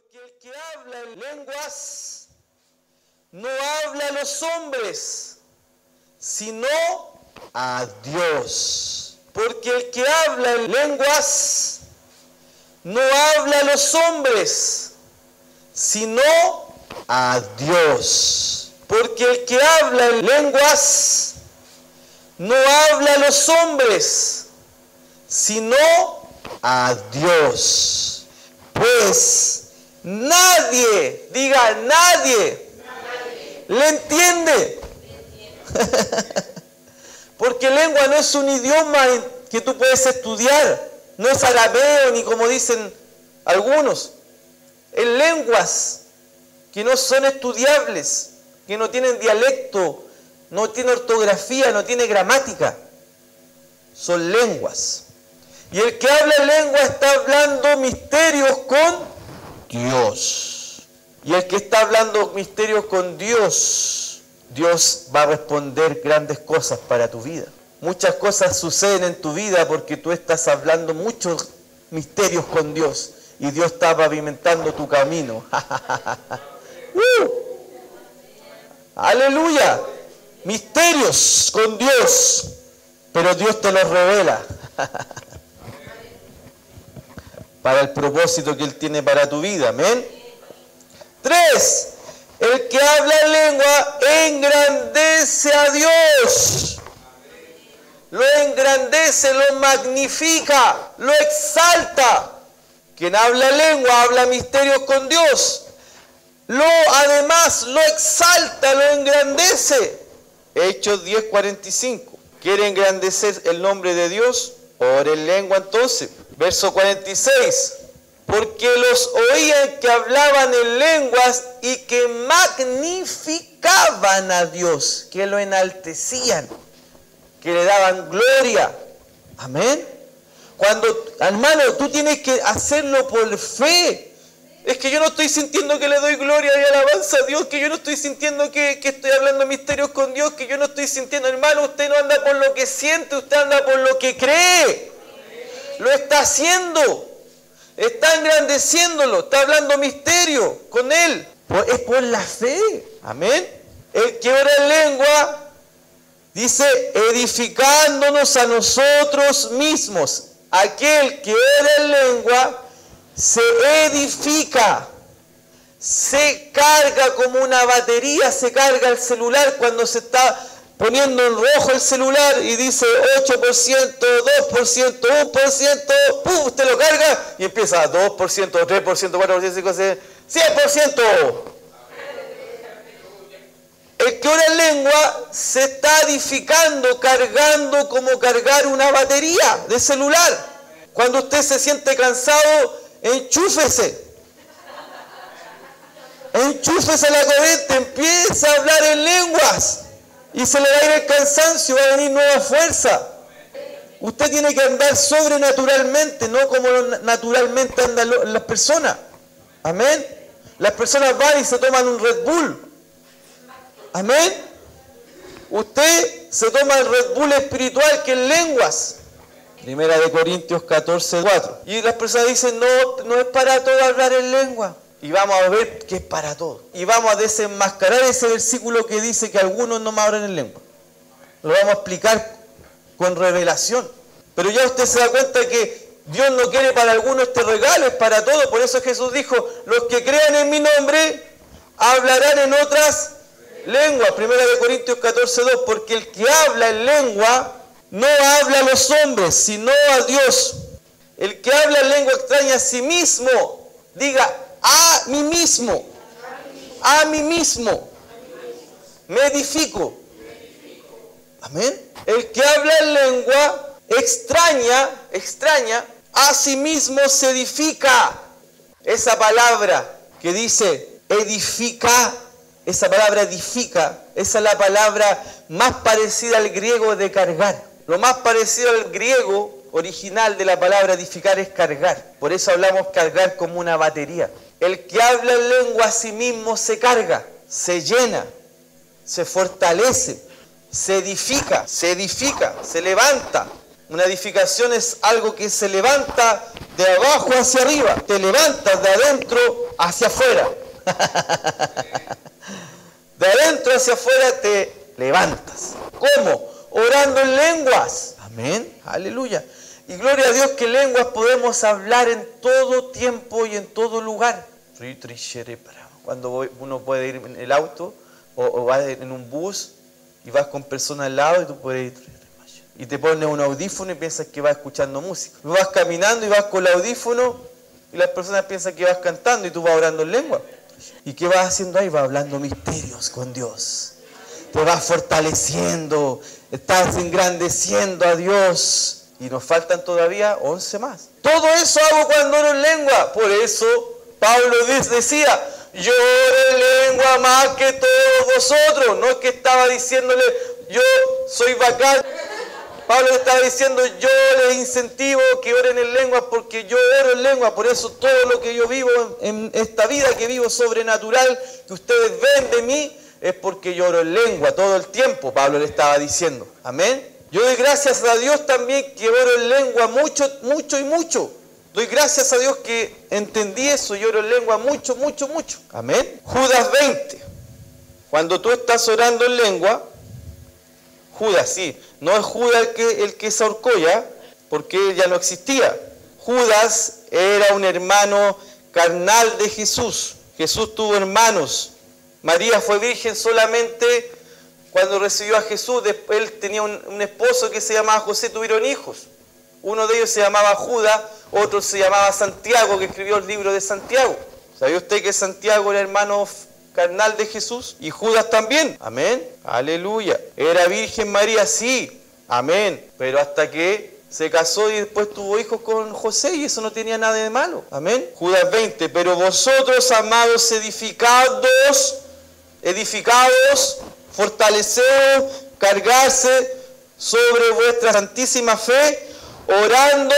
Porque el que habla en lenguas no habla a los hombres, sino a Dios. Porque el que habla en lenguas no habla a los hombres, sino a Dios. Porque el que habla en lenguas no habla a los hombres, sino a Dios. Pues nadie, diga nadie, le entiende. Porque lengua no es un idioma que tú puedes estudiar, no es arameo ni como dicen algunos. Es lenguas que no son estudiables, que no tienen dialecto, no tiene ortografía, no tiene gramática. Son lenguas. Y el que habla en lengua está hablando misterios con Dios. Y el que está hablando misterios con Dios, Dios va a responder grandes cosas para tu vida. Muchas cosas suceden en tu vida porque tú estás hablando muchos misterios con Dios. Y Dios está pavimentando tu camino. ¡Aleluya! Misterios con Dios, pero Dios te los revela para el propósito que Él tiene para tu vida. Amén. 3. El que habla en lengua engrandece a Dios. Lo engrandece, lo magnifica, lo exalta. Quien habla en lengua habla misterios con Dios. Además lo exalta, lo engrandece. Hechos 10:45. ¿Quiere engrandecer el nombre de Dios? Ore en lengua entonces. Verso 46. Porque los oían que hablaban en lenguas y que magnificaban a Dios, que lo enaltecían, que le daban gloria. Amén. Hermano, tú tienes que hacerlo por fe. Es que yo no estoy sintiendo que le doy gloria y alabanza a Dios, que yo no estoy sintiendo que estoy hablando misterios con Dios, que yo no estoy sintiendo, hermano, usted no anda por lo que siente, usted anda por lo que cree. Lo está haciendo, está engrandeciéndolo, está hablando misterio con Él. Es por la fe. Amén. El que ora en lengua, dice, edificándonos a nosotros mismos. Aquel que ora en lengua se edifica, se carga como una batería, se carga el celular cuando se está poniendo en rojo el celular y dice 8%, 2%, 1%, ¡pum! Usted lo carga y empieza 2%, 3%, 4%, 5%, 100%. El que ora en lengua se está edificando, cargando como cargar una batería de celular. Cuando usted se siente cansado, enchúfese. Enchúfese la corriente, empieza a hablar en lenguas. Y se le va a ir el cansancio, va a venir nueva fuerza. Usted tiene que andar sobrenaturalmente, no como naturalmente andan las personas. Amén. Las personas van y se toman un Red Bull. Amén. Usted se toma el Red Bull espiritual que es lenguas. 1 Corintios 14:4. Y las personas dicen, no es para todo hablar en lengua. Y vamos a ver que es para todo. Y vamos a desenmascarar ese versículo que dice que algunos no me hablan en lengua. Lo vamos a explicar con revelación. Pero ya usted se da cuenta que Dios no quiere para algunos este regalo, es para todo. Por eso Jesús dijo, los que crean en mi nombre hablarán en otras lenguas. 1 Corintios 14:2. Porque el que habla en lengua no habla a los hombres, sino a Dios. El que habla en lengua extraña a sí mismo, diga, a mí mismo, me edifico. Amén. El que habla en lengua extraña, a sí mismo se edifica. Esa palabra que dice edifica, esa palabra edifica, esa es la palabra más parecida al griego de cargar. Lo más parecido al griego original de la palabra edificar es cargar. Por eso hablamos cargar como una batería. El que habla en lengua a sí mismo se carga, se llena, se fortalece, se edifica, se levanta. Una edificación es algo que se levanta de abajo hacia arriba. Te levantas de adentro hacia afuera. De adentro hacia afuera te levantas. ¿Cómo? Orando en lenguas. Amén. Aleluya. Y gloria a Dios que lenguas podemos hablar en todo tiempo y en todo lugar. Cuando uno puede ir en el auto o vas en un bus y vas con personas al lado y tú puedes ir y te pones un audífono y piensas que vas escuchando música. Tú vas caminando y vas con el audífono y las personas piensan que vas cantando y tú vas orando en lengua. ¿Y qué vas haciendo ahí? Vas hablando misterios con Dios. Te vas fortaleciendo, estás engrandeciendo a Dios. Y nos faltan todavía 11 más. Todo eso hago cuando oro en lengua. Por eso Pablo decía, yo oro en lengua más que todos vosotros. No es que estaba diciéndole, yo soy bacán. Pablo estaba diciendo, yo les incentivo que oren en lengua porque yo oro en lengua. Por eso todo lo que yo vivo en esta vida que vivo sobrenatural, que ustedes ven de mí, es porque yo oro en lengua todo el tiempo. Pablo le estaba diciendo. Amén. Yo doy gracias a Dios también que oro en lengua mucho, mucho y mucho. Doy gracias a Dios que entendí eso y oro en lengua mucho, mucho, mucho. Amén. Judas 20. Cuando tú estás orando en lengua, Judas, sí, no es Judas el que se ahorcó ya, porque él ya no existía. Judas era un hermano carnal de Jesús. Jesús tuvo hermanos. María fue virgen solamente cuando recibió a Jesús. Después él tenía un esposo que se llamaba José, tuvieron hijos. Uno de ellos se llamaba Judas, otro se llamaba Santiago, que escribió el libro de Santiago. ¿Sabía usted que Santiago era hermano carnal de Jesús? Y Judas también. Amén. Aleluya. ¿Era virgen María? Sí. Amén. Pero hasta que se casó y después tuvo hijos con José y eso no tenía nada de malo. Amén. Judas 20. Pero vosotros, amados, edificados, fortaleceos, cargarse sobre vuestra santísima fe, orando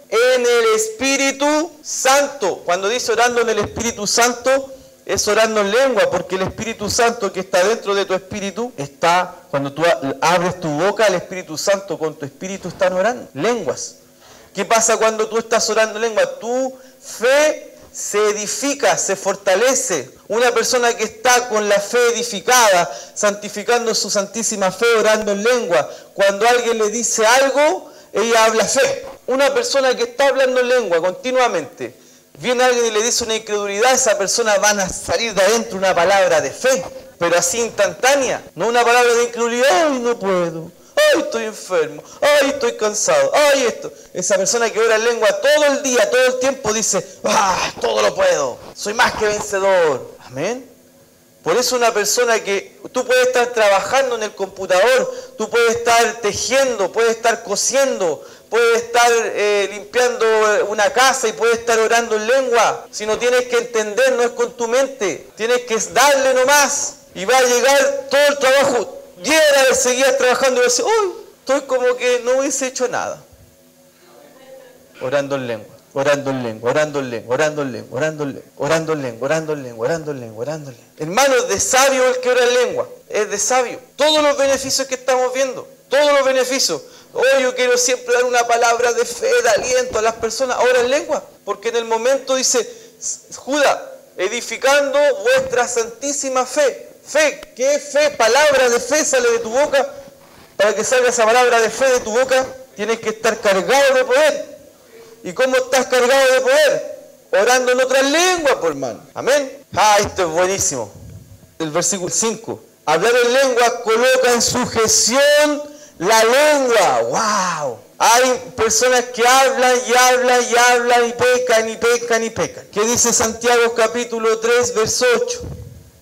en el Espíritu Santo. Cuando dice orando en el Espíritu Santo, es orando en lengua, porque el Espíritu Santo que está dentro de tu espíritu está, cuando tú abres tu boca, el Espíritu Santo con tu espíritu están orando, lenguas. ¿Qué pasa cuando tú estás orando en lengua? Tu fe se edifica, se fortalece. Una persona que está con la fe edificada, santificando su santísima fe, orando en lengua, cuando alguien le dice algo, ella habla fe. Una persona que está hablando en lengua continuamente, viene alguien y le dice una incredulidad, esa persona van a salir de adentro una palabra de fe, pero así instantánea, no una palabra de incredulidad, ay, no puedo, ay, estoy enfermo, ay, estoy cansado, ay, esto. Esa persona que ora en lengua todo el día, todo el tiempo dice, todo lo puedo, soy más que vencedor. Amén. Por eso una persona que tú puedes estar trabajando en el computador, tú puedes estar tejiendo, puedes estar cosiendo, puedes estar limpiando una casa y puedes estar orando en lengua. Si no tienes que entender, no es con tu mente, tienes que darle nomás y va a llegar todo el trabajo. 10 horas seguías trabajando y vas a decir, uy, estoy como que no hubiese hecho nada. Orando en lengua. Orando en lengua, orando en lengua, orando en lengua, orando en lengua, orando en lengua, orando en lengua, orando en lengua, orando en lengua. Hermano, es de sabio el que ora en lengua, es de sabio. Todos los beneficios que estamos viendo, todos los beneficios. Hoy yo quiero siempre dar una palabra de fe, de aliento a las personas, ora en lengua. Porque en el momento dice, Judas, edificando vuestra santísima fe. Fe, ¿qué fe? Palabra de fe sale de tu boca. Para que salga esa palabra de fe de tu boca, tienes que estar cargado de poder. ¿Y cómo estás cargado de poder? Orando en otras lenguas, por hermano. Amén. Esto es buenísimo. El versículo 5. Hablar en lengua coloca en sujeción la lengua. ¡Wow! Hay personas que hablan y hablan y hablan y pecan y pecan y pecan. ¿Qué dice Santiago capítulo 3, verso 8?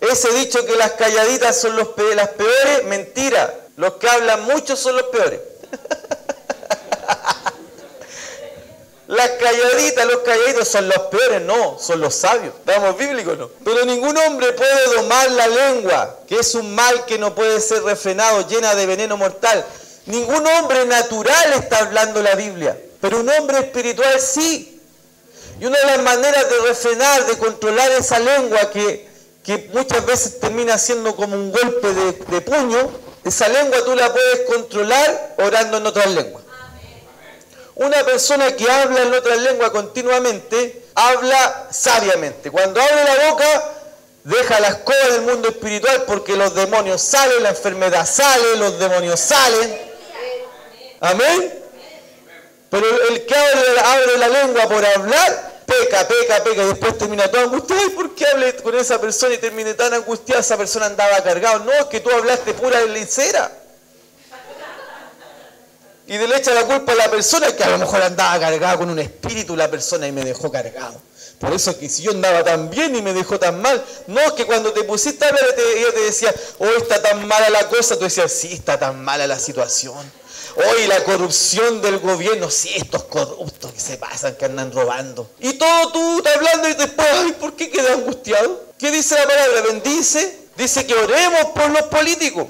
Ese dicho que las calladitas son las peores, mentira. Los que hablan mucho son los peores. Las calladitas, los calladitos son los peores, no, son los sabios. ¿Estamos bíblicos, no? Pero ningún hombre puede domar la lengua, que es un mal que no puede ser refrenado, llena de veneno mortal. Ningún hombre natural está hablando la Biblia, pero un hombre espiritual sí. Y una de las maneras de refrenar, de controlar esa lengua que muchas veces termina siendo como un golpe de puño, esa lengua tú la puedes controlar orando en otras lenguas. Una persona que habla en otra lengua continuamente, habla sabiamente. Cuando abre la boca, deja la escoba del mundo espiritual porque los demonios salen, la enfermedad sale, los demonios salen. Amén. Pero el que abre la lengua por hablar, peca, y después termina todo angustiado. ¿Y por qué hablé con esa persona y terminé tan angustiada? Esa persona andaba cargado. No, es que tú hablaste pura lesera. Y le echa la culpa a la persona que a lo mejor andaba cargada con un espíritu la persona y me dejó cargado. Por eso es que si yo andaba tan bien y me dejó tan mal, no, es que cuando te pusiste a hablar ella te decía, hoy está tan mala la cosa, tú decías, sí, está tan mala la situación. Hoy la corrupción del gobierno, sí, estos corruptos que se pasan, que andan robando. Y todo tú estás hablando y después, ay, ¿por qué quedas angustiado? ¿Qué dice la palabra? Bendice, dice que oremos por los políticos.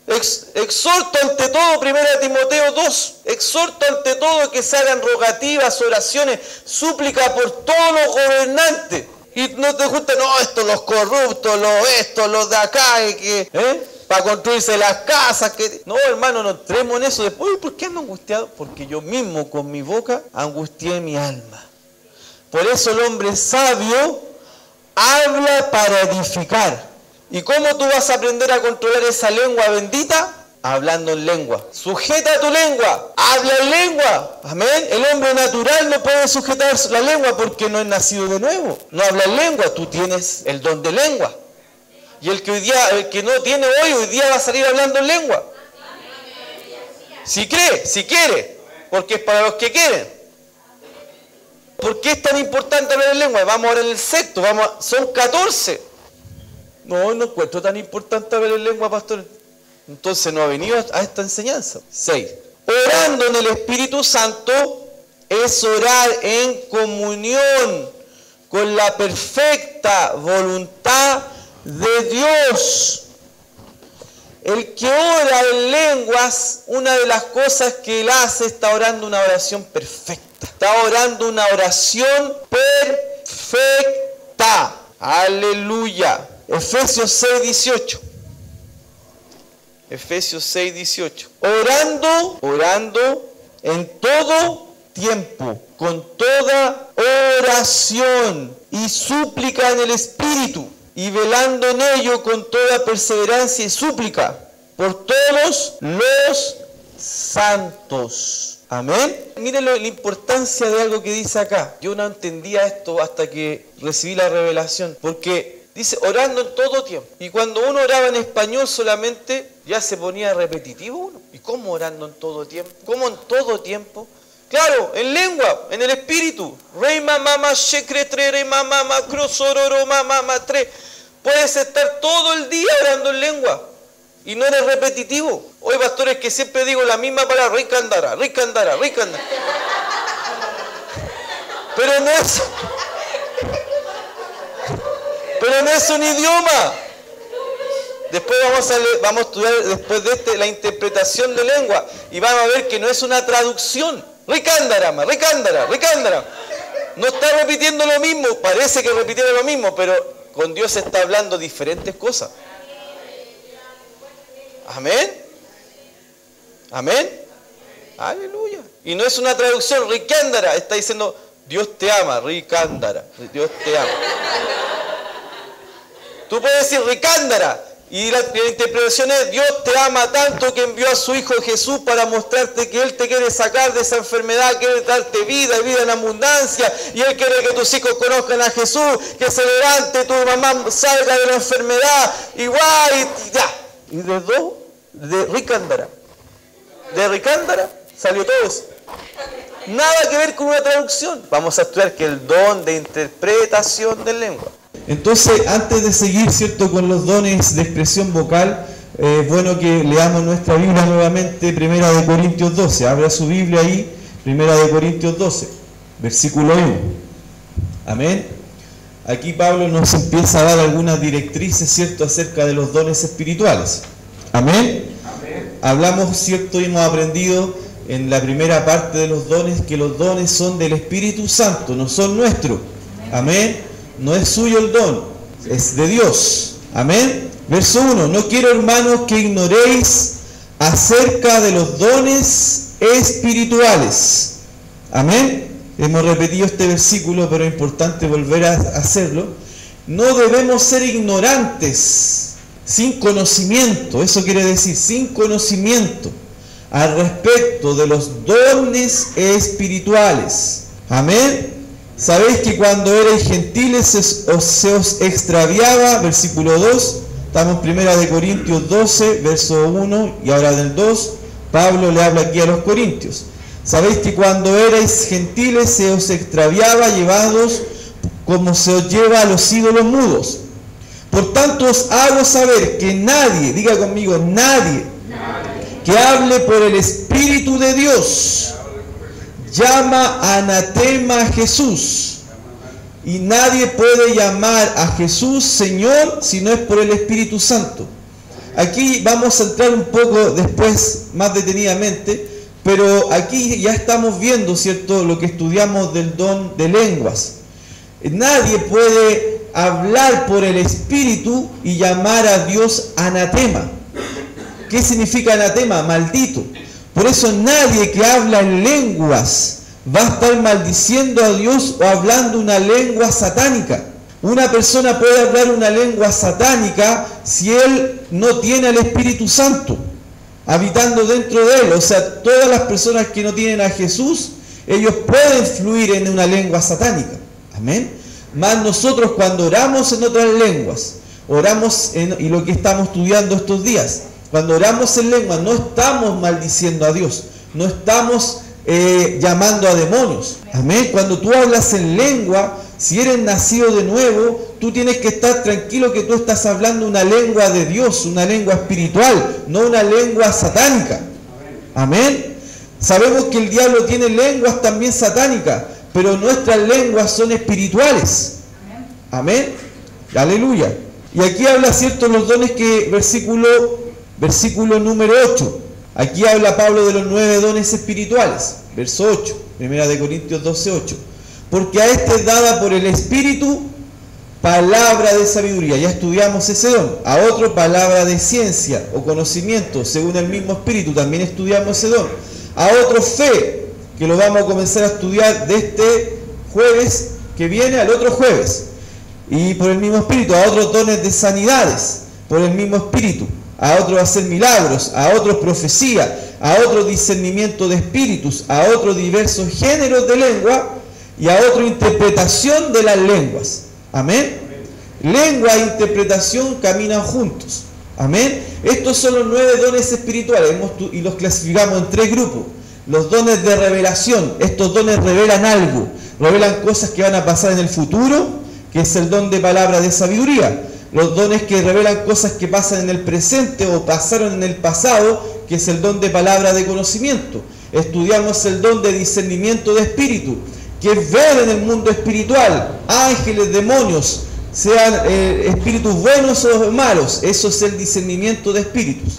Exhorto ante todo, 1 Timoteo 2, exhorto ante todo que se hagan rogativas, oraciones, súplicas por todos los gobernantes. Y no te gusta, no, estos los corruptos, los de acá, para construirse las casas. No, hermano, no entremos en eso. Después, ¿por qué ando angustiado? Porque yo mismo con mi boca angustié mi alma. Por eso el hombre sabio habla para edificar. ¿Y cómo tú vas a aprender a controlar esa lengua bendita? Hablando en lengua. Sujeta tu lengua, habla en lengua. Amén. El hombre natural no puede sujetar la lengua porque no es nacido de nuevo. No habla en lengua, tú tienes el don de lengua. Y el que no tiene hoy día va a salir hablando en lengua. Si cree, si quiere, porque es para los que quieren. ¿Por qué es tan importante hablar en lengua? Vamos ahora en el sexto, son 14. No encuentro tan importante hablar en lengua, pastor. Entonces no ha venido a esta enseñanza. 6. Orando en el Espíritu Santo es orar en comunión con la perfecta voluntad de Dios. El que ora en lenguas, una de las cosas que él hace, está orando una oración perfecta. Está orando una oración perfecta. Aleluya. Efesios 6:18. Efesios 6:18. Orando en todo tiempo, con toda oración y súplica en el Espíritu, y velando en ello con toda perseverancia y súplica por todos los santos. Amén. Miren la importancia de algo que dice acá. Yo no entendía esto hasta que recibí la revelación, porque dice orando en todo tiempo. Y cuando uno oraba en español solamente, ya se ponía repetitivo uno. ¿Y cómo orando en todo tiempo? ¿Cómo en todo tiempo? Claro, en lengua, en el espíritu. Rey mamá shekretre re mamá crosororo mamá tre. Puedes estar todo el día orando en lengua y no eres repetitivo. Hoy, pastores, que siempre digo la misma palabra, ricandara. Pero no es un idioma. Después vamos a estudiar después de la interpretación de lengua y vamos a ver que no es una traducción. Ricándara. No está repitiendo lo mismo, parece que repitiera lo mismo, pero con Dios está hablando diferentes cosas. Amén. Aleluya. Y no es una traducción, ricándara, está diciendo Dios te ama, ricándara, Dios te ama. Tú puedes decir ricándara. Y la interpretación es, Dios te ama tanto que envió a su Hijo Jesús para mostrarte que Él te quiere sacar de esa enfermedad, quiere darte vida y vida en abundancia. Y Él quiere que tus hijos conozcan a Jesús, que se levante, tu mamá salga de la enfermedad, igual, y ya. Y de ricándara. De ricándara salió todo eso. Nada que ver con una traducción. Vamos a estudiar que el don de interpretación de lengua. Entonces, antes de seguir, ¿cierto?, con los dones de expresión vocal, es bueno que leamos nuestra Biblia nuevamente, 1 Corintios 12. Abra su Biblia ahí, 1 Corintios 12, versículo 1. Amén. Aquí Pablo nos empieza a dar algunas directrices, ¿cierto?, acerca de los dones espirituales. Amén. Amén. Hablamos, ¿cierto?, y hemos aprendido en la primera parte de los dones que los dones son del Espíritu Santo, no son nuestros. Amén. No es suyo el don, es de Dios. Amén. Verso 1. No quiero, hermanos, que ignoréis acerca de los dones espirituales. Amén. Hemos repetido este versículo, pero es importante volver a hacerlo. No debemos ser ignorantes, sin conocimiento, eso quiere decir, sin conocimiento al respecto de los dones espirituales. Amén. Sabéis que cuando erais gentiles se os extraviaba, versículo 2, estamos en 1 Corintios 12, verso 1, y ahora del 2, Pablo le habla aquí a los corintios. Sabéis que cuando erais gentiles se os extraviaba, llevados como se os lleva a los ídolos mudos. Por tanto os hago saber que nadie, diga conmigo, nadie, que hable por el Espíritu de Dios, llama anatema a Jesús. Y nadie puede llamar a Jesús Señor si no es por el Espíritu Santo. Aquí vamos a entrar un poco después, más detenidamente, pero aquí ya estamos viendo, ¿cierto?, lo que estudiamos del don de lenguas. Nadie puede hablar por el Espíritu y llamar a Dios anatema. ¿Qué significa anatema? Maldito. Por eso nadie que habla en lenguas va a estar maldiciendo a Dios o hablando una lengua satánica. Una persona puede hablar una lengua satánica si él no tiene al Espíritu Santo habitando dentro de él. O sea, todas las personas que no tienen a Jesús, ellos pueden fluir en una lengua satánica. Amén. Más nosotros cuando oramos en otras lenguas, y lo que estamos estudiando estos días, cuando oramos en lengua no estamos maldiciendo a Dios, no estamos llamando a demonios. Amén. Cuando tú hablas en lengua, si eres nacido de nuevo, tú tienes que estar tranquilo que tú estás hablando una lengua de Dios, una lengua espiritual, no una lengua satánica. Amén. Sabemos que el diablo tiene lenguas también satánicas, pero nuestras lenguas son espirituales. Amén. Aleluya. Y aquí habla, cierto, los dones que, versículo número 8. Aquí habla Pablo de los 9 dones espirituales. Verso 8, 1 Corintios 12, 8. Porque a este es dada por el Espíritu palabra de sabiduría. Ya estudiamos ese don. A otro palabra de ciencia o conocimiento, según el mismo Espíritu. También estudiamos ese don. A otro fe, que lo vamos a comenzar a estudiar de este jueves que viene al otro jueves. Y por el mismo Espíritu. A otros dones de sanidades, por el mismo Espíritu. A otros hacer milagros, a otros profecía, a otros discernimiento de espíritus, a otros diversos géneros de lengua y a otro interpretación de las lenguas. Amén. Lengua e interpretación caminan juntos. Amén. Estos son los 9 dones espirituales y los clasificamos en 3 grupos. Los dones de revelación. Estos dones revelan algo, revelan cosas que van a pasar en el futuro, que es el don de palabra de sabiduría. Los dones que revelan cosas que pasan en el presente o pasaron en el pasado, que es el don de palabra de conocimiento. Estudiamos el don de discernimiento de espíritu, que es ver en el mundo espiritual, ángeles, demonios, sean espíritus buenos o malos. Eso es el discernimiento de espíritus.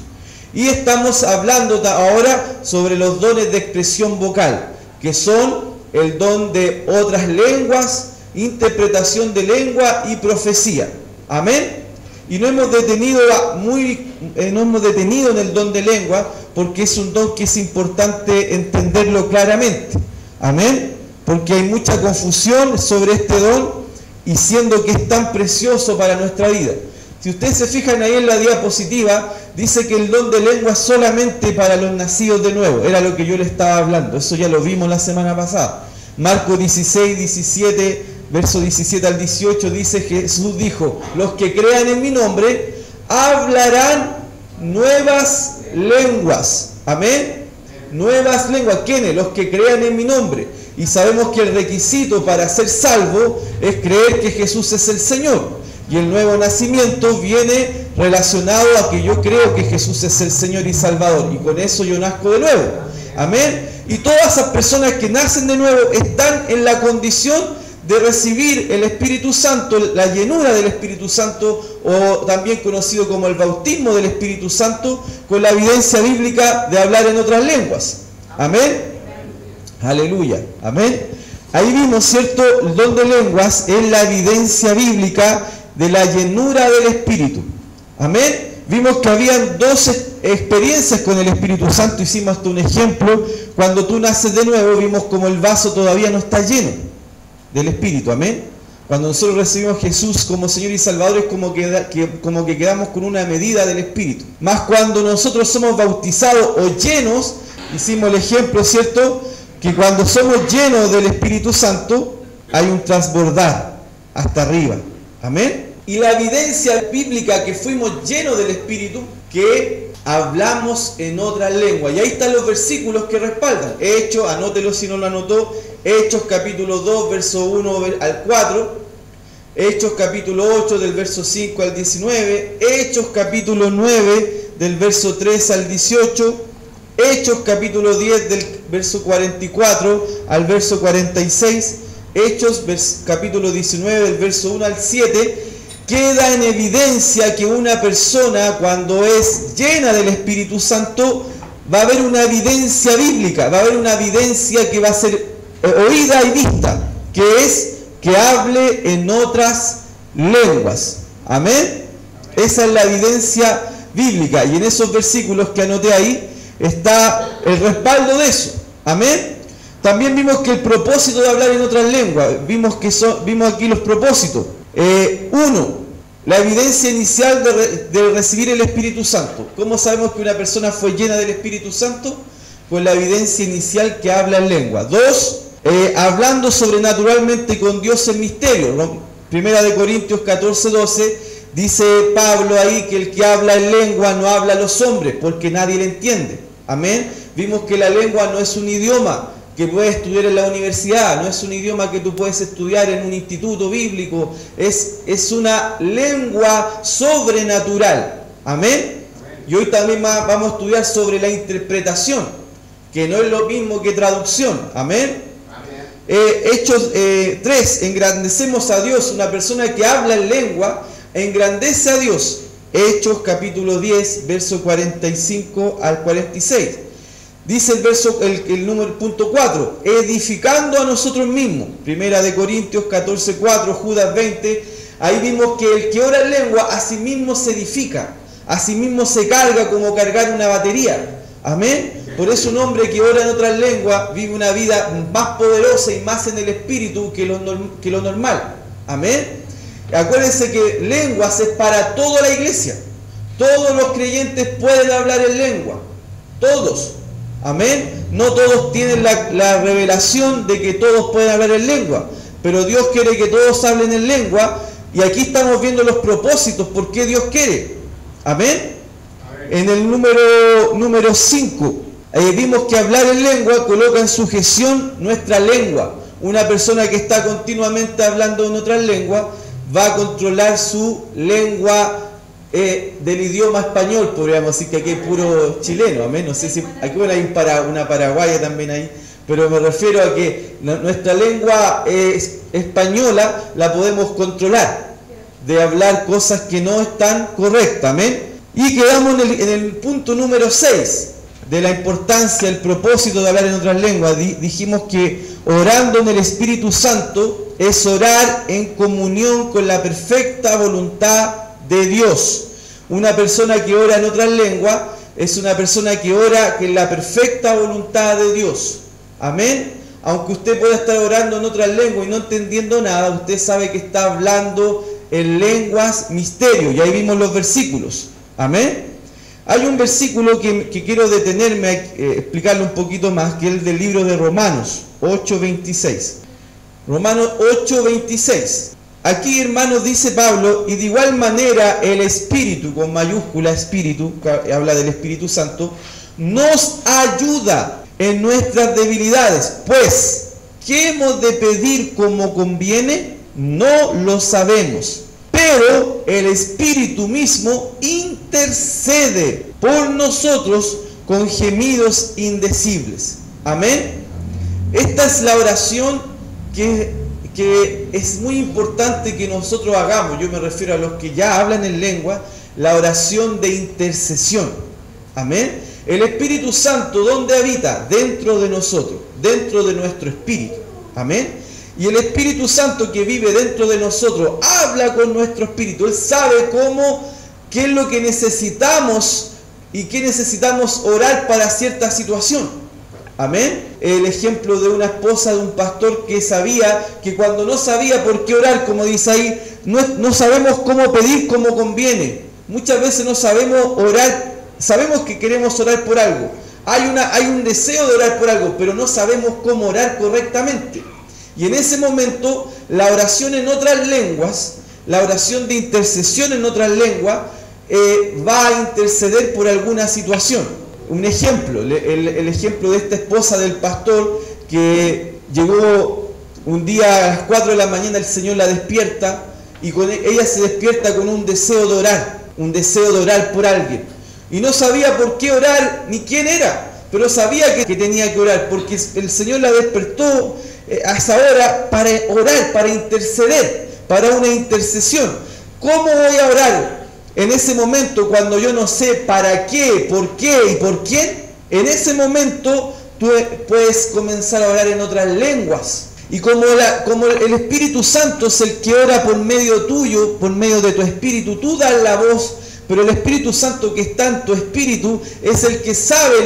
Y estamos hablando ahora sobre los dones de expresión vocal, que son el don de otras lenguas, interpretación de lengua y profecía. Amén. Y no hemos detenido en el don de lengua, porque es un don que es importante entenderlo claramente. Amén. Porque hay mucha confusión sobre este don, y siendo que es tan precioso para nuestra vida. Si ustedes se fijan ahí en la diapositiva, dice que el don de lengua es solamente para los nacidos de nuevo. Era lo que yo le estaba hablando. Eso ya lo vimos la semana pasada. Marcos 16, 17, verso 17 al 18 dice: Jesús dijo: los que crean en mi nombre hablarán nuevas lenguas. Amén. Nuevas lenguas. ¿Quiénes? Los que crean en mi nombre. Y sabemos que el requisito para ser salvo es creer que Jesús es el Señor. Y el nuevo nacimiento viene relacionado a que yo creo que Jesús es el Señor y Salvador. Y con eso yo nazco de nuevo. Amén. Y todas esas personas que nacen de nuevo están en la condición de recibir el Espíritu Santo, la llenura del Espíritu Santo, o también conocido como el bautismo del Espíritu Santo, con la evidencia bíblica de hablar en otras lenguas. Amén. Aleluya. Amén. Ahí vimos, ¿cierto? El don de lenguas es la evidencia bíblica de la llenura del Espíritu. Amén. vimos que habían dos experiencias con el Espíritu Santo. Hicimos hasta un ejemplo. Cuando tú naces de nuevo, vimos como el vaso todavía no está lleno del Espíritu. Amén. Cuando nosotros recibimos a Jesús como Señor y Salvador, es como que quedamos con una medida del Espíritu. Más cuando nosotros somos bautizados o llenos, hicimos el ejemplo, ¿cierto?, que cuando somos llenos del Espíritu Santo, hay un transbordar hasta arriba. Amén. Y la evidencia bíblica que fuimos llenos del Espíritu, que hablamos en otra lengua. Y ahí están los versículos que respaldan. Hechos, anótelo si no lo anotó. Hechos capítulo 2, verso 1 al 4. Hechos capítulo 8, del verso 5 al 19. Hechos capítulo 9, del verso 3 al 18. Hechos capítulo 10, del verso 44 al verso 46. Hechos capítulo 19, del verso 1 al 7. Queda en evidencia que una persona, cuando es llena del Espíritu Santo, va a haber una evidencia bíblica, va a haber una evidencia que va a ser oída y vista, que es que hable en otras lenguas. Amén. Esa es la evidencia bíblica, y en esos versículos que anoté ahí está el respaldo de eso. Amén. También vimos que el propósito de hablar en otras lenguas, vimos aquí los propósitos. Uno, la evidencia inicial de recibir el Espíritu Santo. ¿Cómo sabemos que una persona fue llena del Espíritu Santo? Pues la evidencia inicial que habla en lengua. Dos, hablando sobrenaturalmente con Dios en misterio. Primera de Corintios 14, 12, dice Pablo ahí que el que habla en lengua no habla a los hombres, porque nadie le entiende. Amén. Vimos que la lengua no es un idioma que puedes estudiar en la universidad, no es un idioma que tú puedes estudiar en un instituto bíblico, es una lengua sobrenatural. Amén. Y hoy también vamos a estudiar sobre la interpretación, que no es lo mismo que traducción. Amén. Hechos 3, engrandecemos a Dios. Una persona que habla en lengua engrandece a Dios. Hechos capítulo 10, verso 45 al 46. Dice el número punto 4, edificando a nosotros mismos. Primera de Corintios 14, 4, Judas 20. Ahí vimos que el que ora en lengua a sí mismo se edifica, a sí mismo se carga como cargar una batería. Amén. Por eso un hombre que ora en otras lenguas vive una vida más poderosa y más en el espíritu que lo normal. Amén. Acuérdense que lenguas es para toda la iglesia. Todos los creyentes pueden hablar en lengua. Todos. Amén. No todos tienen la revelación de que todos pueden hablar en lengua, pero Dios quiere que todos hablen en lengua, y aquí estamos viendo los propósitos, por qué Dios quiere. Amén. En el número 5, vimos que hablar en lengua coloca en sujeción nuestra lengua. Una persona que está continuamente hablando en otra lengua va a controlar su lengua del idioma español. Podríamos decir que aquí hay puro chileno. Amén. No sé si aquí hay una paraguaya también ahí, pero me refiero a que nuestra lengua española la podemos controlar, de hablar cosas que no están correctas. Amén. Y quedamos en el punto número 6 de la importancia, el propósito de hablar en otras lenguas. Dijimos que orando en el Espíritu Santo es orar en comunión con la perfecta voluntad de Dios. Una persona que ora en otras lenguas es una persona que ora en la perfecta voluntad de Dios. Amén. Aunque usted pueda estar orando en otras lenguas y no entendiendo nada, usted sabe que está hablando en lenguas misterio. Y ahí vimos los versículos. Amén. Hay un versículo que quiero detenerme a explicarlo un poquito más, que es el del libro de Romanos 8:26. Romanos 8:26. Aquí, hermanos, dice Pablo, y de igual manera el Espíritu, con mayúscula Espíritu, que habla del Espíritu Santo, nos ayuda en nuestras debilidades. Pues, ¿qué hemos de pedir como conviene? No lo sabemos. Pero el Espíritu mismo intercede por nosotros con gemidos indecibles. Amén. Esta es la oración que es muy importante que nosotros hagamos. Yo me refiero a los que ya hablan en lengua, la oración de intercesión. Amén. El Espíritu Santo, ¿dónde habita? Dentro de nosotros, dentro de nuestro espíritu. Amén. Y el Espíritu Santo que vive dentro de nosotros habla con nuestro espíritu. Él sabe qué es lo que necesitamos y qué necesitamos orar para cierta situación. Amén. El ejemplo de una esposa de un pastor que sabía que cuando no sabía por qué orar, como dice ahí, no sabemos cómo pedir como conviene. Muchas veces no sabemos orar, sabemos que queremos orar por algo. Hay un deseo de orar por algo, pero no sabemos cómo orar correctamente. Y en ese momento, la oración en otras lenguas, la oración de intercesión en otras lenguas, va a interceder por alguna situación. Un ejemplo, el ejemplo de esta esposa del pastor que llegó un día a las 4 de la mañana, el Señor la despierta y ella se despierta con un deseo de orar por alguien. Y no sabía por qué orar ni quién era, pero sabía que tenía que orar porque el Señor la despertó a esa hora para orar, para interceder, para una intercesión. ¿Cómo voy a orar? En ese momento, cuando yo no sé para qué, por qué y por quién, en ese momento tú puedes comenzar a orar en otras lenguas. Y como el Espíritu Santo es el que ora por medio tuyo, por medio de tu espíritu, tú das la voz, pero el Espíritu Santo que está en tu espíritu es el que sabe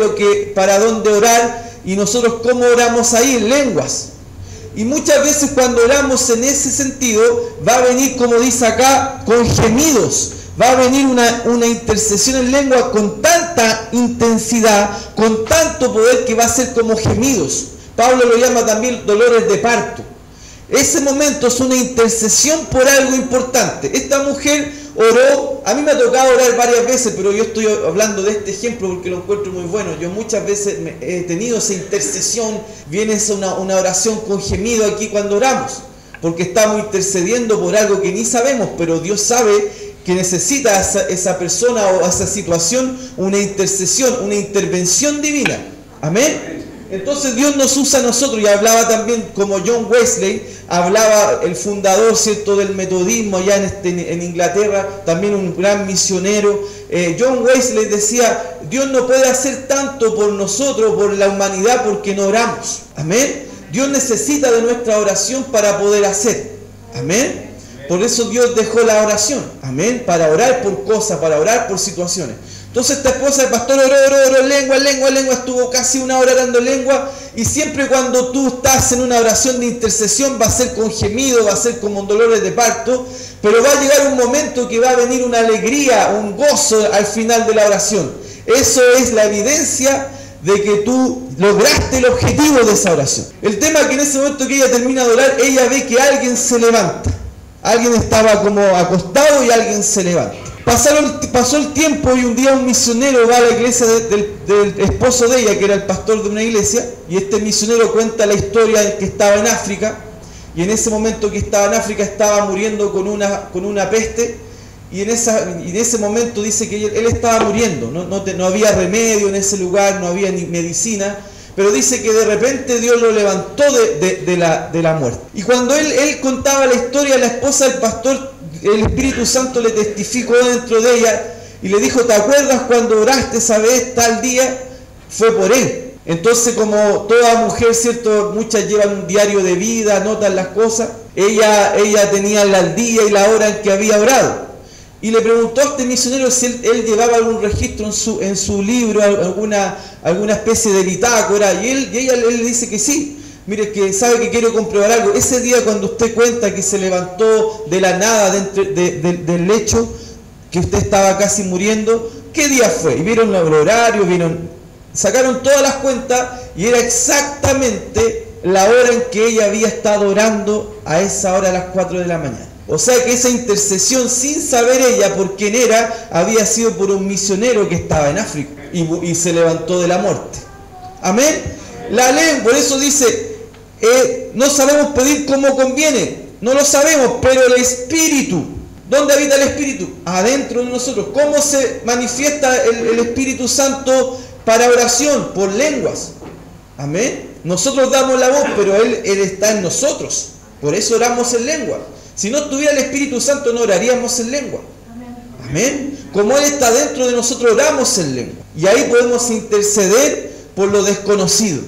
para dónde orar y nosotros cómo oramos ahí en lenguas. Y muchas veces cuando oramos en ese sentido, va a venir, como dice acá, con gemidos. Va a venir una intercesión en lengua con tanta intensidad, con tanto poder que va a ser como gemidos. Pablo lo llama también dolores de parto. Ese momento es una intercesión por algo importante. Esta mujer oró, a mí me ha tocado orar varias veces, pero yo estoy hablando de este ejemplo porque lo encuentro muy bueno. Yo muchas veces he tenido esa intercesión, viene una oración con gemido aquí cuando oramos, porque estamos intercediendo por algo que ni sabemos, pero Dios sabe que necesita esa persona o esa situación una intercesión, una intervención divina. Amén. Entonces Dios nos usa a nosotros, y hablaba también como John Wesley, hablaba el fundador, ¿cierto?, del metodismo allá en Inglaterra, también un gran misionero. John Wesley decía, Dios no puede hacer tanto por nosotros, por la humanidad, porque no oramos. Amén. Dios necesita de nuestra oración para poder hacer. Amén. Por eso Dios dejó la oración, amén, para orar por cosas, para orar por situaciones. Entonces esta esposa del pastor oró, lengua, estuvo casi una hora orando lengua, y siempre cuando tú estás en una oración de intercesión va a ser con gemido, va a ser como dolores de parto, pero va a llegar un momento que va a venir una alegría, un gozo al final de la oración. Eso es la evidencia de que tú lograste el objetivo de esa oración. El tema es que en ese momento que ella termina de orar, ella ve que alguien se levanta. Alguien estaba como acostado y alguien se levanta. Pasó el tiempo y un día un misionero va a la iglesia del esposo de ella, que era el pastor de una iglesia, y este misionero cuenta la historia de que estaba en África, y en ese momento que estaba en África estaba muriendo con una peste, y en ese momento dice que él estaba muriendo, no había remedio en ese lugar, no había ni medicina, pero dice que de repente Dios lo levantó de la muerte. Y cuando él contaba la historia, la esposa del pastor, el Espíritu Santo le testificó dentro de ella y le dijo, ¿te acuerdas cuando oraste esa vez, tal día? Fue por él. Entonces, como toda mujer, ¿cierto?, muchas llevan un diario de vida, anotan las cosas. Ella tenía el día y la hora en que había orado. Y le preguntó a este misionero si él llevaba algún registro en su libro, alguna especie de bitácora, y ella le dice que sí. Mire, que sabe que quiero comprobar algo. Ese día cuando usted cuenta que se levantó de la nada del lecho, que usted estaba casi muriendo, ¿qué día fue? Y vieron el horario, sacaron todas las cuentas, y era exactamente la hora en que ella había estado orando a esa hora, a las 4 de la mañana. O sea que esa intercesión, sin saber ella por quién era, había sido por un misionero que estaba en África y se levantó de la muerte. Amén. La lengua, por eso dice, no sabemos pedir como conviene, no lo sabemos, pero el Espíritu, ¿dónde habita el Espíritu? Adentro de nosotros. ¿Cómo se manifiesta el Espíritu Santo para oración? Por lenguas. Amén. Nosotros damos la voz, pero Él está en nosotros. Por eso oramos en lengua. Si no estuviera el Espíritu Santo, no oraríamos en lengua. Amén. Como Él está dentro de nosotros, oramos en lengua. Y ahí podemos interceder por lo desconocido.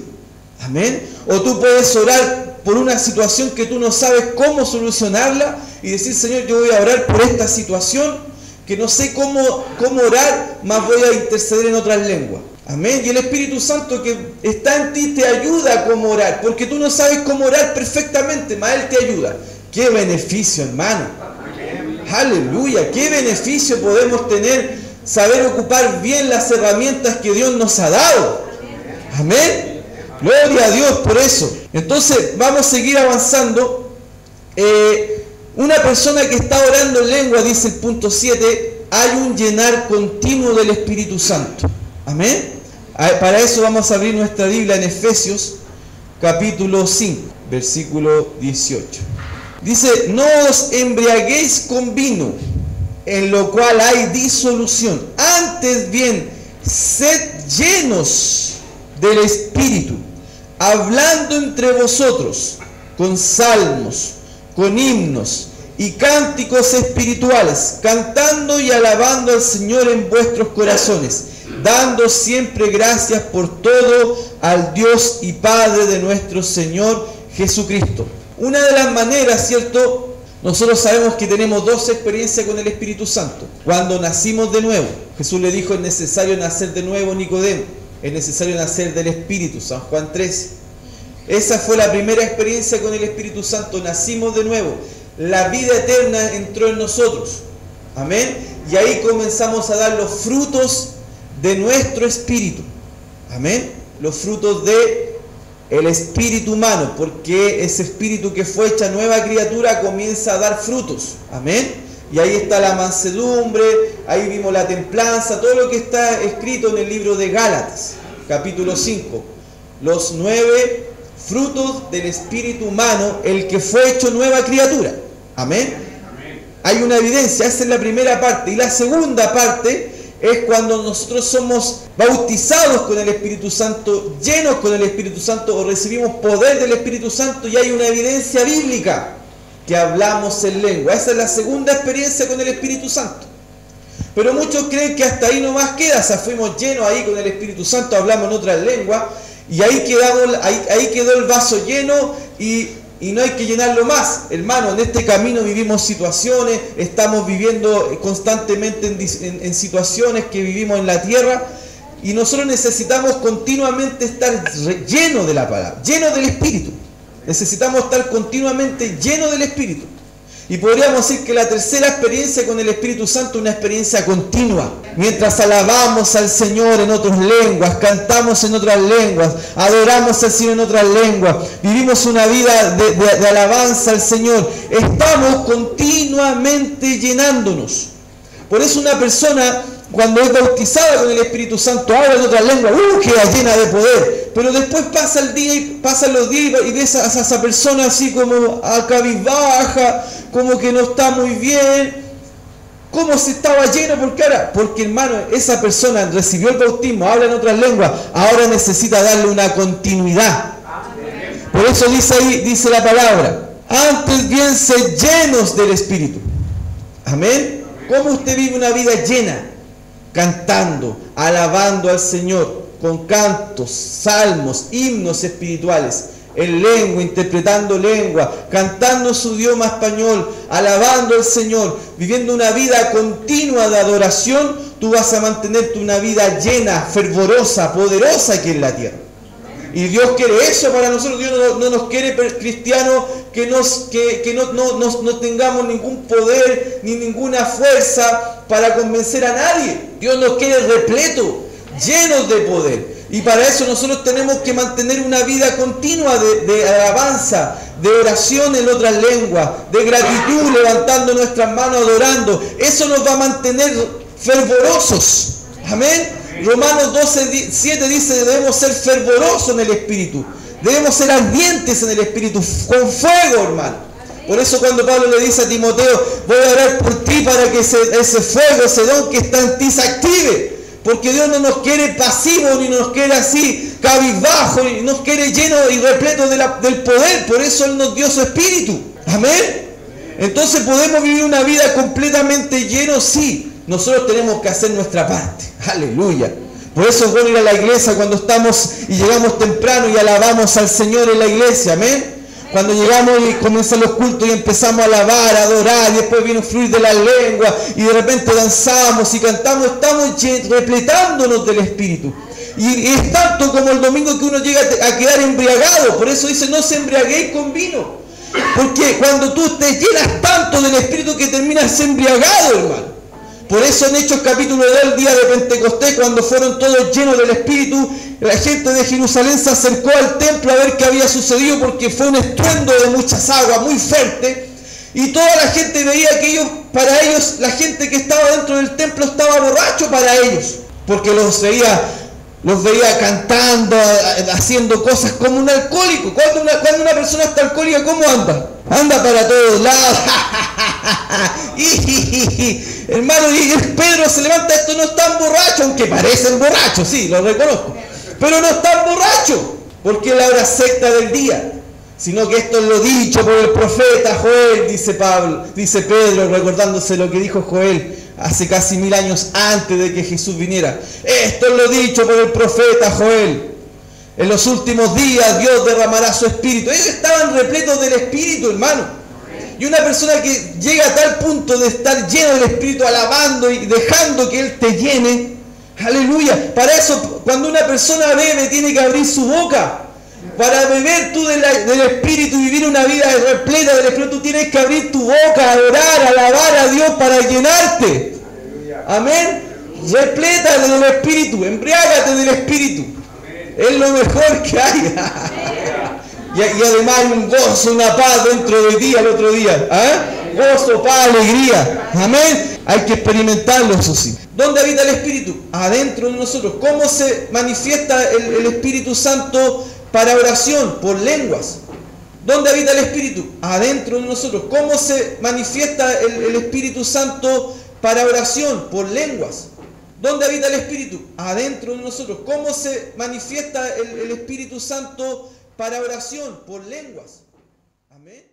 Amén. O tú puedes orar por una situación que tú no sabes cómo solucionarla y decir, Señor, yo voy a orar por esta situación, que no sé cómo orar, más voy a interceder en otras lenguas. Amén. Y el Espíritu Santo que está en ti te ayuda a cómo orar, porque tú no sabes cómo orar perfectamente, más Él te ayuda. ¡Qué beneficio, hermano! ¡Aleluya! ¡Qué beneficio podemos tener saber ocupar bien las herramientas que Dios nos ha dado! Amén. Gloria a Dios por eso. Entonces, vamos a seguir avanzando. Una persona que está orando en lengua, dice el punto 7, hay un llenar continuo del Espíritu Santo. Amén. Para eso vamos a abrir nuestra Biblia en Efesios capítulo 5, versículo 18. Dice, no os embriaguéis con vino, en lo cual hay disolución. Antes bien, sed llenos del Espíritu, hablando entre vosotros con salmos, con himnos y cánticos espirituales, cantando y alabando al Señor en vuestros corazones, dando siempre gracias por todo al Dios y Padre de nuestro Señor Jesucristo. Una de las maneras, ¿cierto? Nosotros sabemos que tenemos dos experiencias con el Espíritu Santo. Cuando nacimos de nuevo, Jesús le dijo, es necesario nacer de nuevo, Nicodemo. Es necesario nacer del Espíritu, San Juan 13. Esa fue la primera experiencia con el Espíritu Santo. Nacimos de nuevo. La vida eterna entró en nosotros. Amén. Y ahí comenzamos a dar los frutos de nuestro espíritu. Amén. Los frutos de el espíritu humano, porque ese espíritu que fue hecha nueva criatura comienza a dar frutos. Amén. Y ahí está la mansedumbre, ahí vimos la templanza, todo lo que está escrito en el libro de Gálatas, capítulo 5. Los 9 frutos del espíritu humano, el que fue hecho nueva criatura. Amén. Hay una evidencia, esa es la primera parte. Y la segunda parte es cuando nosotros somos bautizados con el Espíritu Santo, llenos con el Espíritu Santo, o recibimos poder del Espíritu Santo, y hay una evidencia bíblica que hablamos en lengua. Esa es la segunda experiencia con el Espíritu Santo. Pero muchos creen que hasta ahí nomás queda, o sea, fuimos llenos ahí con el Espíritu Santo, hablamos en otras lenguas, y ahí quedó el vaso lleno, y no hay que llenarlo más. Hermano, en este camino vivimos situaciones, estamos viviendo constantemente en situaciones que vivimos en la tierra, y nosotros necesitamos continuamente estar llenos de la palabra, llenos del Espíritu. Necesitamos estar continuamente llenos del Espíritu. Y podríamos decir que la tercera experiencia con el Espíritu Santo es una experiencia continua. Mientras alabamos al Señor en otras lenguas, cantamos en otras lenguas, adoramos al Señor en otras lenguas, vivimos una vida de alabanza al Señor, estamos continuamente llenándonos. Por eso una persona, cuando es bautizada con el Espíritu Santo, habla en otras lenguas, queda llena de poder. Pero después pasan los días y ves a esa persona así como cabizbaja, como que no está muy bien. ¿Cómo se estaba lleno? Porque hermano, esa persona recibió el bautismo, habla en otras lenguas, ahora necesita darle una continuidad. Por eso dice la palabra, antes bien sed llenos del Espíritu. Amén. ¿Cómo usted vive una vida llena? Cantando, alabando al Señor, con cantos, salmos, himnos espirituales, en lengua, interpretando lengua, cantando su idioma español, alabando al Señor, viviendo una vida continua de adoración, tú vas a mantenerte una vida llena, fervorosa, poderosa aquí en la tierra. Y Dios quiere eso para nosotros. Dios no nos quiere cristianos que no tengamos ningún poder ni ninguna fuerza para convencer a nadie. Dios nos quiere repletos, llenos de poder. Y para eso nosotros tenemos que mantener una vida continua de alabanza, de oración en otras lenguas, de gratitud, levantando nuestras manos, adorando. Eso nos va a mantener fervorosos. Amén. Romanos 12:7 dice, debemos ser fervorosos en el Espíritu. Debemos ser ardientes en el Espíritu, con fuego, hermano. Por eso cuando Pablo le dice a Timoteo, voy a orar por ti para que ese fuego, ese don que está en ti se active. Porque Dios no nos quiere pasivos, ni nos quiere así cabizbajos, ni nos quiere llenos y repletos del poder. Por eso Él nos dio su Espíritu. Amén. Entonces podemos vivir una vida completamente llenos, sí. Nosotros tenemos que hacer nuestra parte. Aleluya. Por eso es bueno ir a la iglesia cuando estamos y llegamos temprano y alabamos al Señor en la iglesia. Amén. Cuando llegamos y comienzan los cultos y empezamos a alabar, a adorar, y después viene un fluir de la lengua, y de repente danzamos y cantamos, estamos repletándonos del Espíritu. Y es tanto como el domingo que uno llega a quedar embriagado. Por eso dice, no se embriaguéis con vino. Porque cuando tú te llenas tanto del Espíritu que terminas embriagado, hermano. Por eso en Hechos capítulo 2, el día de Pentecostés, cuando fueron todos llenos del Espíritu, la gente de Jerusalén se acercó al templo a ver qué había sucedido, porque fue un estruendo de muchas aguas muy fuerte, y toda la gente veía que para ellos, la gente que estaba dentro del templo estaba borracho para ellos, porque los veía cantando, haciendo cosas como un alcohólico. Cuando una persona está alcohólica, ¿cómo anda? Anda para todos lados. Hermano, y Pedro se levanta, estos no están borrachos, aunque parecen borrachos, sí, lo reconozco. Pero no están borrachos, porque es la hora sexta del día. Sino que esto es lo dicho por el profeta Joel, dice Pedro, recordándose lo que dijo Joel hace casi 1000 años antes de que Jesús viniera. Esto es lo dicho por el profeta Joel. En los últimos días Dios derramará su Espíritu. Ellos estaban repletos del Espíritu, hermano. Y una persona que llega a tal punto de estar lleno del Espíritu, alabando y dejando que Él te llene, aleluya. Para eso, cuando una persona bebe, tiene que abrir su boca. Para beber tú del Espíritu y vivir una vida repleta del Espíritu, tú tienes que abrir tu boca, adorar, alabar a Dios para llenarte. Amén. Replétate del Espíritu, embriágate del Espíritu. Es lo mejor que hay. Y además hay un gozo, una paz dentro del día, el otro día. Gozo, paz, alegría. Amén. Hay que experimentarlo, eso sí. ¿Dónde habita el Espíritu? Adentro de nosotros. ¿Cómo se manifiesta el Espíritu Santo para oración? Por lenguas. ¿Dónde habita el Espíritu? Adentro de nosotros. ¿Cómo se manifiesta el Espíritu Santo para oración? Por lenguas. ¿Dónde habita el Espíritu? Adentro de nosotros. ¿Cómo se manifiesta el Espíritu Santo para oración? Por lenguas. Amén.